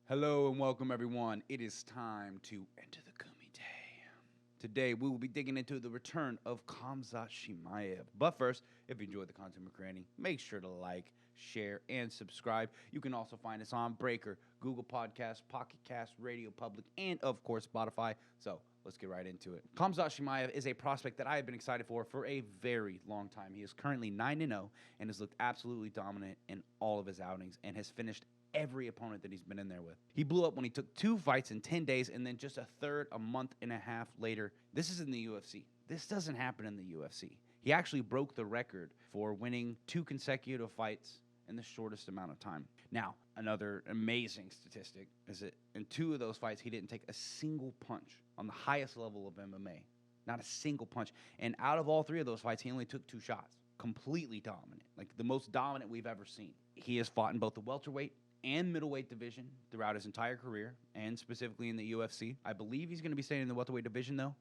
Hello and welcome everyone. It is time to enter the Kumite. Today we will be digging into the return of Khamzat Chimaev. But first, if you enjoyed the content we're creating, make sure to like, share, and subscribe. You can also find us on Breaker, Google Podcasts, Pocket Cast, Radio Public, and of course Spotify. So let's get right into it. Khamzat Chimaev is a prospect that I have been excited for a very long time. He is currently 9-0 and has looked absolutely dominant in all of his outings and has finished every opponent that he's been in there with. He blew up when he took 2 fights in 10 days and then just a third a month and a half later. This is in the UFC. This doesn't happen in the UFC. He actually broke the record for winning 2 consecutive fights in the shortest amount of time. Now, another amazing statistic is that in 2 of those fights, he didn't take a single punch on the highest level of MMA. Not a single punch. And out of all 3 of those fights, he only took 2 shots. Completely dominant. Like the most dominant we've ever seen. He has fought in both the welterweight and middleweight division throughout his entire career, and specifically in the UFC. I believe he's going to be staying in the welterweight division, though.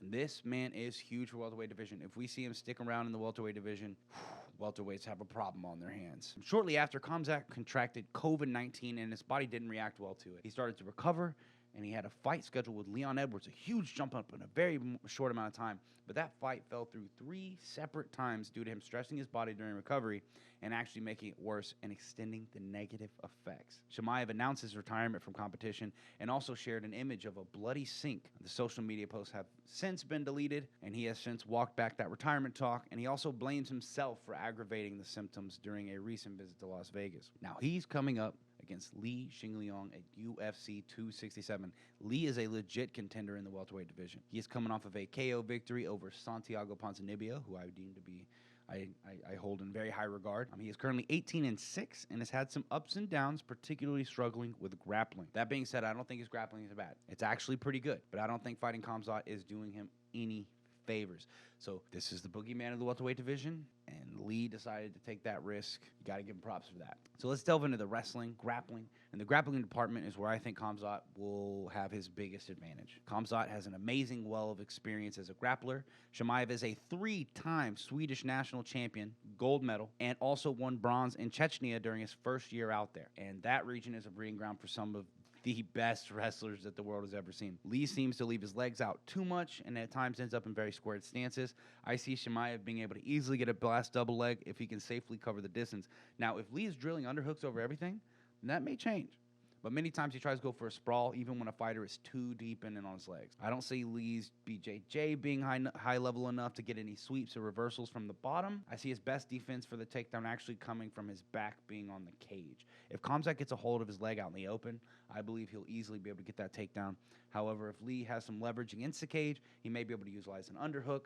And this man is huge for welterweight division. If we see him stick around in the welterweight division, welterweights have a problem on their hands. Shortly after, Khamzat contracted COVID-19, and his body didn't react well to it. He started to recover, and he had a fight scheduled with Leon Edwards, a huge jump up in a very short amount of time. But that fight fell through 3 separate times due to him stressing his body during recovery and actually making it worse and extending the negative effects. Chimaev announced his retirement from competition and also shared an image of a bloody sink. The social media posts have since been deleted, and he has since walked back that retirement talk, and he also blames himself for aggravating the symptoms during a recent visit to Las Vegas. Now, he's coming up against Li Jingliang at UFC 267. Li is a legit contender in the welterweight division. He is coming off of a KO victory over Santiago Ponzinibbio, who I deem to be I hold in very high regard. He is currently 18-6 and has had some ups and downs, particularly struggling with grappling. That being said, I don't think his grappling is bad. It's actually pretty good, but I don't think fighting Khamzat is doing him any favors. So this is the boogeyman of the welterweight division, and Li decided to take that risk. You got to give him props for that. So let's delve into the wrestling, grappling, and the grappling department is where I think Khamzat will have his biggest advantage. Khamzat has an amazing well of experience as a grappler. Chimaev is a 3-time Swedish national champion, gold medal, and also won bronze in Chechnya during his first year out there. And that region is a breeding ground for some of the best wrestlers that the world has ever seen. Li seems to leave his legs out too much and at times ends up in very squared stances. I see Chimaev being able to easily get a blast double leg if he can safely cover the distance. Now, if Li is drilling underhooks over everything, then that may change. But many times he tries to go for a sprawl even when a fighter is too deep in and on his legs. I don't see Li's BJJ being high level enough to get any sweeps or reversals from the bottom. I see his best defense for the takedown actually coming from his back being on the cage. If Khamzat gets a hold of his leg out in the open, I believe he'll easily be able to get that takedown. However, if Li has some leverage against the cage, he may be able to utilize an underhook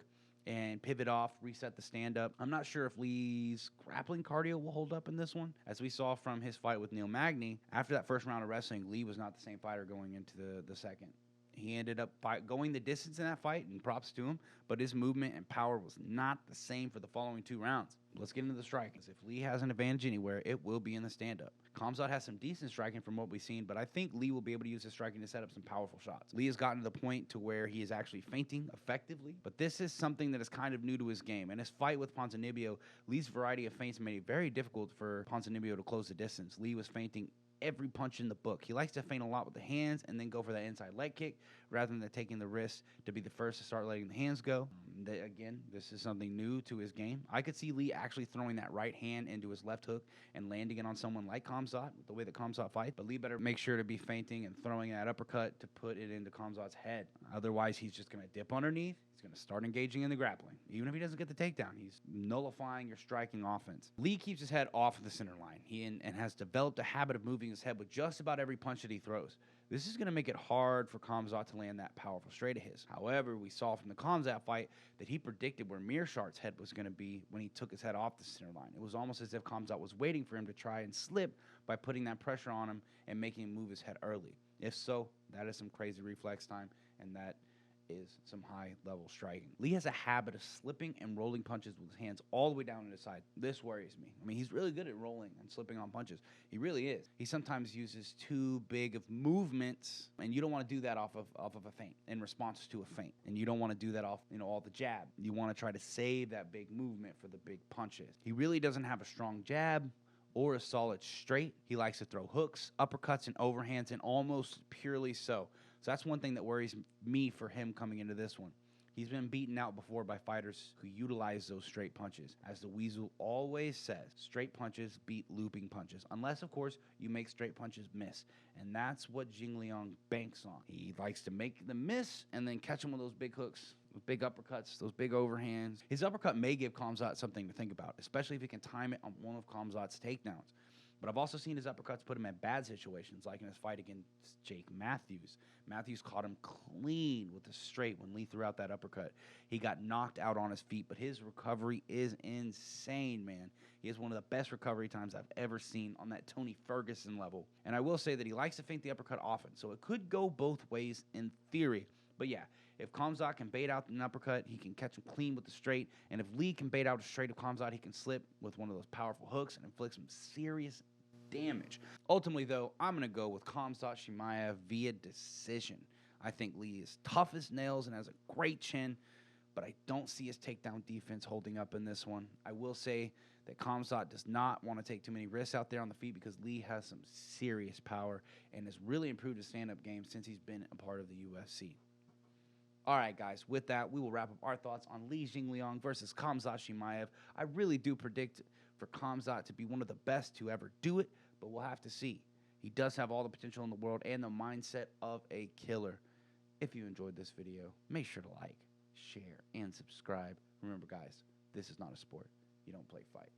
and pivot off, reset the stand-up. I'm not sure if Li's grappling cardio will hold up in this one. As we saw from his fight with Neil Magny, after that first round of wrestling, Li was not the same fighter going into the second. He ended up going the distance in that fight, and props to him, but his movement and power was not the same for the following 2 rounds. Let's get into the striking. If Li has an advantage anywhere, it will be in the stand-up. Khamzat has some decent striking from what we've seen, but I think Li will be able to use his striking to set up some powerful shots. Li has gotten to the point to where he is actually feinting effectively, but this is something that is kind of new to his game. In his fight with Ponzinibbio, Li's variety of feints made it very difficult for Ponzinibbio to close the distance. Li was feinting every punch in the book. He likes to feint a lot with the hands and then go for that inside leg kick rather than taking the risk to be the first to start letting the hands go. Again, this is something new to his game. I could see Li actually throwing that right hand into his left hook and landing it on someone like Khamzat, the way that Khamzat fights. But Li better make sure to be feinting and throwing that uppercut to put it into Khamzat's head. Otherwise, he's just going to dip underneath. He's going to start engaging in the grappling. Even if he doesn't get the takedown, he's nullifying your striking offense. Li keeps his head off of the center line. He has developed a habit of moving his head with just about every punch that he throws. This is going to make it hard for Khamzat to land that powerful straight of his. However, we saw from the Khamzat fight that he predicted where Meerschaert's head was going to be when he took his head off the center line. It was almost as if Khamzat was waiting for him to try and slip by putting that pressure on him and making him move his head early. If so, that is some crazy reflex time, and that is some high-level striking. Li has a habit of slipping and rolling punches with his hands all the way down to the side. This worries me. I mean, he's really good at rolling and slipping on punches. He really is. He sometimes uses too big of movements, and you don't want to do that off of a feint, in response to a feint. And you don't want to do that off, all the jab. You want to try to save that big movement for the big punches. He really doesn't have a strong jab or a solid straight. He likes to throw hooks, uppercuts, and overhands, and almost purely so. So that's one thing that worries me for him coming into this one. He's been beaten out before by fighters who utilize those straight punches. As the Weasel always says, straight punches beat looping punches. Unless, of course, you make straight punches miss. And that's what Jingliang banks on. He likes to make them miss and then catch them with those big hooks, those big uppercuts, those big overhands. His uppercut may give Khamzat something to think about, especially if he can time it on one of Khamzat's takedowns. But I've also seen his uppercuts put him in bad situations, like in his fight against Jake Matthews. Matthews caught him clean with a straight when Lee threw out that uppercut. He got knocked out on his feet, but his recovery is insane, man. He has one of the best recovery times I've ever seen on that Tony Ferguson level. And I will say that he likes to feint the uppercut often, so it could go both ways in theory. But yeah, if Khamzat can bait out an uppercut, he can catch him clean with the straight. And if Lee can bait out a straight of Khamzat, he can slip with one of those powerful hooks and inflict some serious damage. Ultimately, though, I'm going to go with Khamzat Chimaev via decision. I think Lee is tough as nails and has a great chin, but I don't see his takedown defense holding up in this one. I will say that Khamzat does not want to take too many risks out there on the feet because Lee has some serious power and has really improved his stand-up game since he's been a part of the UFC. All right, guys, with that, we will wrap up our thoughts on Li Jingliang versus Khamzat Chimaev. I really do predict for Khamzat to be one of the best to ever do it, but we'll have to see. He does have all the potential in the world and the mindset of a killer. If you enjoyed this video, make sure to like, share, and subscribe. Remember, guys, this is not a sport. You don't play fight.